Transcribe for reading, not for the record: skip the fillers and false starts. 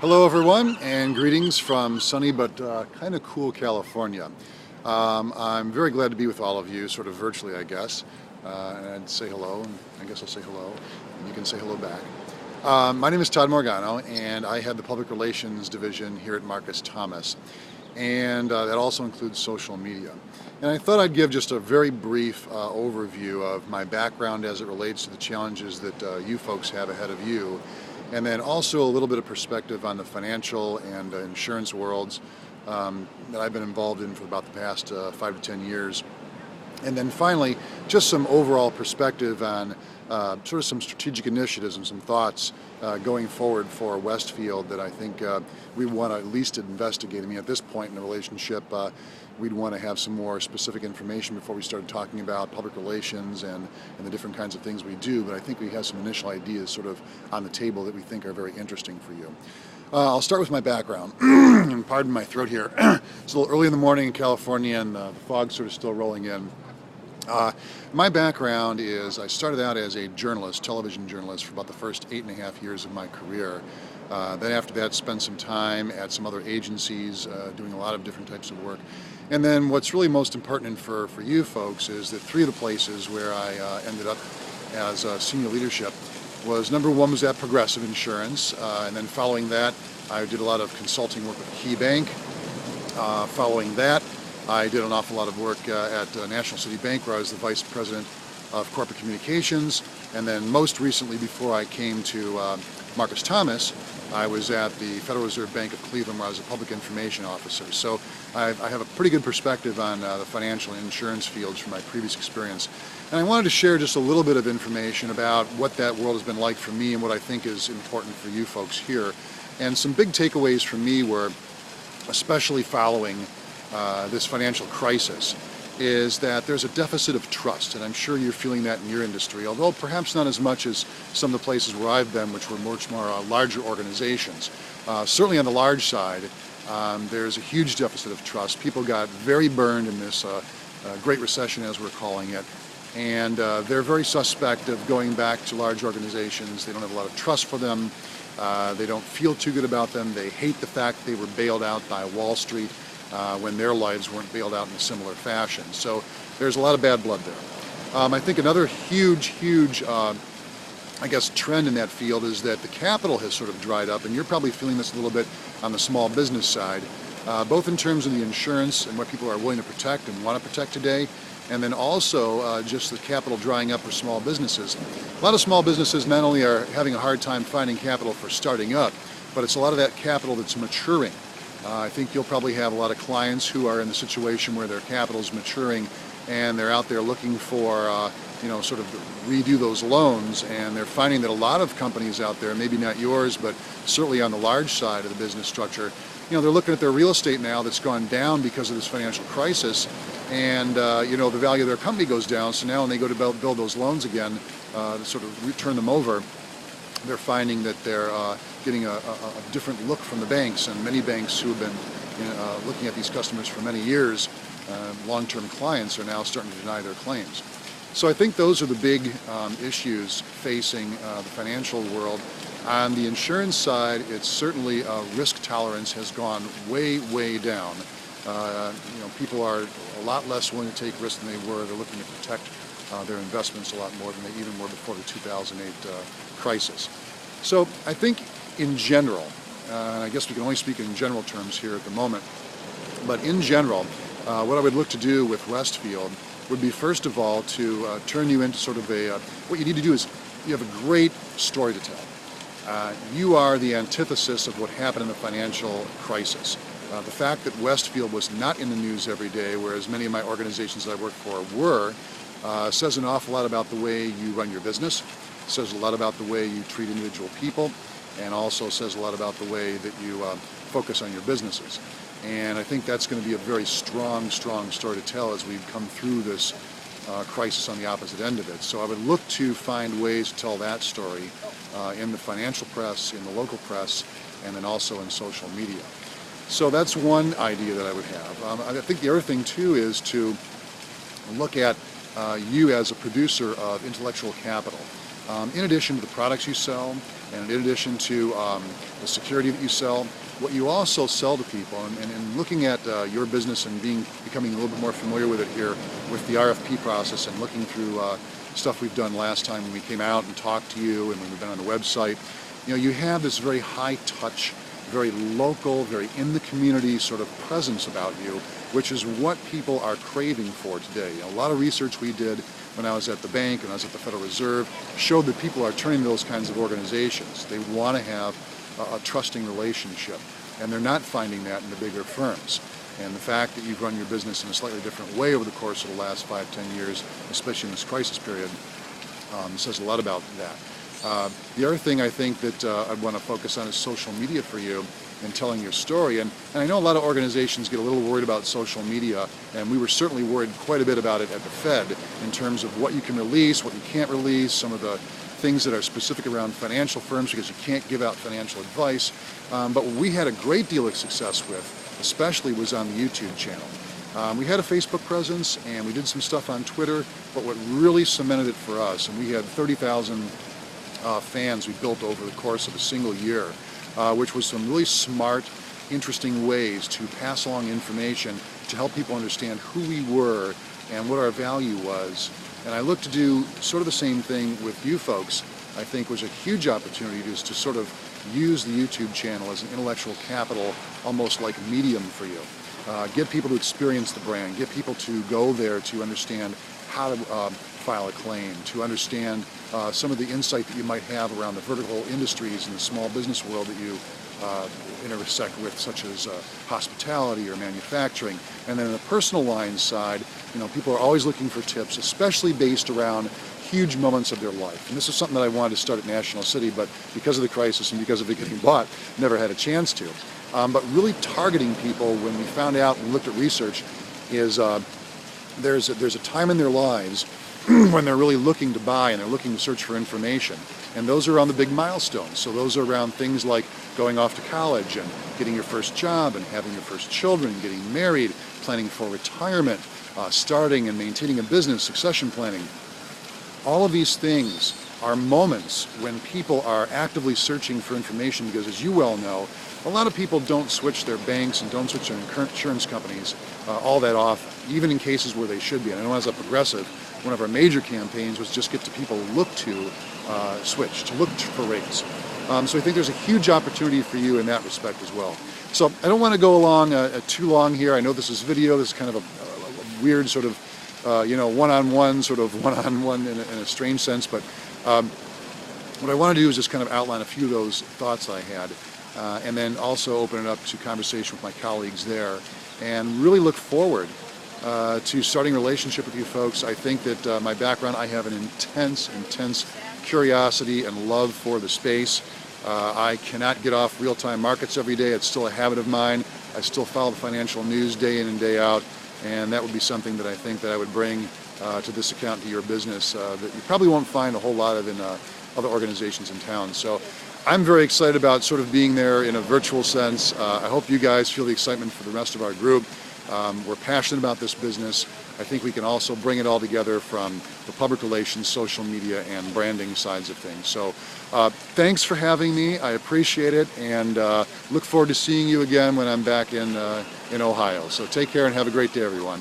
Hello everyone, and greetings from sunny but kind of cool California. I'm very glad to be with all of you, sort of virtually I guess, and I'd say hello, and I guess I'll say hello, and you can say hello back. My name is Todd Morgano, and I head the Public Relations Division here at Marcus Thomas, and that also includes social media. And I thought I'd give just a very brief overview of my background as it relates to the challenges that you folks have ahead of you, and then also a little bit of perspective on the financial and insurance worlds that I've been involved in for about the past 5 to 10 years. And then finally, just some overall perspective on sort of some strategic initiatives and some thoughts going forward for Westfield that I think we want to at least investigate. I mean, at this point in the relationship, we'd want to have some more specific information before we started talking about public relations and the different kinds of things we do, but I think we have some initial ideas sort of on the table that we think are very interesting for you. I'll start with my background, and pardon my throat here. It's a little early in the morning in California and the fog's sort of still rolling in. My background is I started out as a journalist, television journalist, for about the first 8.5 years of my career. Then after that, spent some time at some other agencies doing a lot of different types of work. And then what's really most important for you folks is that 3 of the places where I ended up as senior leadership was, number 1 was at Progressive Insurance, and then following that I did a lot of consulting work with Key Bank. Following that I did an awful lot of work at National City Bank, where I was the Vice President of Corporate Communications, and then most recently, before I came to Marcus Thomas, I was at the Federal Reserve Bank of Cleveland, where I was a Public Information Officer. So I have a pretty good perspective on the financial and insurance fields from my previous experience. And I wanted to share just a little bit of information about what that world has been like for me and what I think is important for you folks here. And some big takeaways for me were, especially following this financial crisis, is that there's a deficit of trust, and I'm sure you're feeling that in your industry, although perhaps not as much as some of the places where I've been, which were much more larger organizations. Certainly on the large side, there's a huge deficit of trust. People got very burned in this Great Recession, as we're calling it, and they're very suspect of going back to large organizations. They don't have a lot of trust for them. They don't feel too good about them. They hate the fact they were bailed out by Wall Street when their lives weren't bailed out in a similar fashion. So there's a lot of bad blood there. I think another huge, I guess, trend in that field is that the capital has sort of dried up, and you're probably feeling this a little bit on the small business side, both in terms of the insurance and what people are willing to protect and want to protect today, and then also just the capital drying up for small businesses. A lot of small businesses not only are having a hard time finding capital for starting up, but it's a lot of that capital that's maturing. I think you'll probably have a lot of clients who are in the situation where their capital is maturing and they're out there looking for, sort of redo those loans, and they're finding that a lot of companies out there, maybe not yours, but certainly on the large side of the business structure, they're looking at their real estate now that's gone down because of this financial crisis, and, the value of their company goes down, so now when they go to build those loans again, to sort of turn them over, they're finding that they're getting a different look from the banks, and many banks who have been looking at these customers for many years, long-term clients, are now starting to deny their claims. So I think those are the big issues facing the financial world. On the insurance side, it's certainly risk tolerance has gone way, way down. People are a lot less willing to take risks than they were. They're looking to protect their investments a lot more than they even were before the 2008 crisis. So I think in general, and I guess we can only speak in general terms here at the moment, but in general, what I would look to do with Westfield would be, first of all, to turn you into sort of what you need to do is, you have a great story to tell. You are the antithesis of what happened in the financial crisis. The fact that Westfield was not in the news every day, whereas many of my organizations that I work for were, says an awful lot about the way you run your business, says a lot about the way you treat individual people, and also says a lot about the way that you focus on your businesses. And I think that's going to be a very strong story to tell as we come through this crisis on the opposite end of it. So I would look to find ways to tell that story in the financial press, in the local press, and then also in social media. So that's one idea that I would have. I think the other thing too is to look at you as a producer of intellectual capital. in addition to the products you sell, and in addition to the security that you sell, what you also sell to people, and looking at your business and becoming a little bit more familiar with it here with the RFP process and looking through stuff we've done last time when we came out and talked to you and when we've been on the website, you have this very high touch, very local, very in the community sort of presence about you, which is what people are craving for today. A lot of research we did when I was at the bank and I was at the Federal Reserve showed that people are turning to those kinds of organizations. They want to have a trusting relationship, and they're not finding that in the bigger firms. And the fact that you've run your business in a slightly different way over the course of the last 5-10 years, especially in this crisis period, says a lot about that. The other thing I think that I'd want to focus on is social media for you and telling your story. And I know a lot of organizations get a little worried about social media, and we were certainly worried quite a bit about it at the Fed in terms of what you can release, what you can't release, some of the things that are specific around financial firms because you can't give out financial advice. But what we had a great deal of success with, especially, was on the YouTube channel. We had a Facebook presence and we did some stuff on Twitter, but what really cemented it for us, and we had 30,000 fans we built over the course of a single year, which was some really smart, interesting ways to pass along information to help people understand who we were and what our value was. And I look to do sort of the same thing with you folks. I think was a huge opportunity to sort of use the YouTube channel as an intellectual capital, almost like a medium for you. Get people to experience the brand, get people to go there to understand how to file a claim, to understand some of the insight that you might have around the vertical industries in the small business world that you intersect with, such as hospitality or manufacturing. And then in the personal lines side, people are always looking for tips, especially based around huge moments of their life. And this is something that I wanted to start at National City, but because of the crisis and because of it getting bought, never had a chance to. But really targeting people, when we found out and looked at research, is there's a time in their lives when they're really looking to buy and they're looking to search for information. And those are around the big milestones. So those are around things like going off to college and getting your first job and having your first children, getting married, planning for retirement, starting and maintaining a business, succession planning. All of these things are moments when people are actively searching for information because, as you well know, a lot of people don't switch their banks and don't switch their insurance companies all that often, even in cases where they should be. And I know as a progressive, one of our major campaigns was just get to people look to switch, to look for rates. So I think there's a huge opportunity for you in that respect as well. So I don't want to go along too long here. I know this is video. This is kind of a weird sort of, one-on-one, sort of one-on-one in a strange sense. But what I want to do is just kind of outline a few of those thoughts that I had. And then also open it up to conversation with my colleagues there, and really look forward to starting a relationship with you folks. I think that my background, I have an intense curiosity and love for the space. I cannot get off real-time markets every day. It's still a habit of mine. I still follow the financial news day in and day out, and that would be something that I think that I would bring to this account, to your business, that you probably won't find a whole lot of in other organizations in town. So I'm very excited about sort of being there in a virtual sense. I hope you guys feel the excitement for the rest of our group. We're passionate about this business. I think we can also bring it all together from the public relations, social media, and branding sides of things. So thanks for having me. I appreciate it, and look forward to seeing you again when I'm back in Ohio. So take care and have a great day, everyone.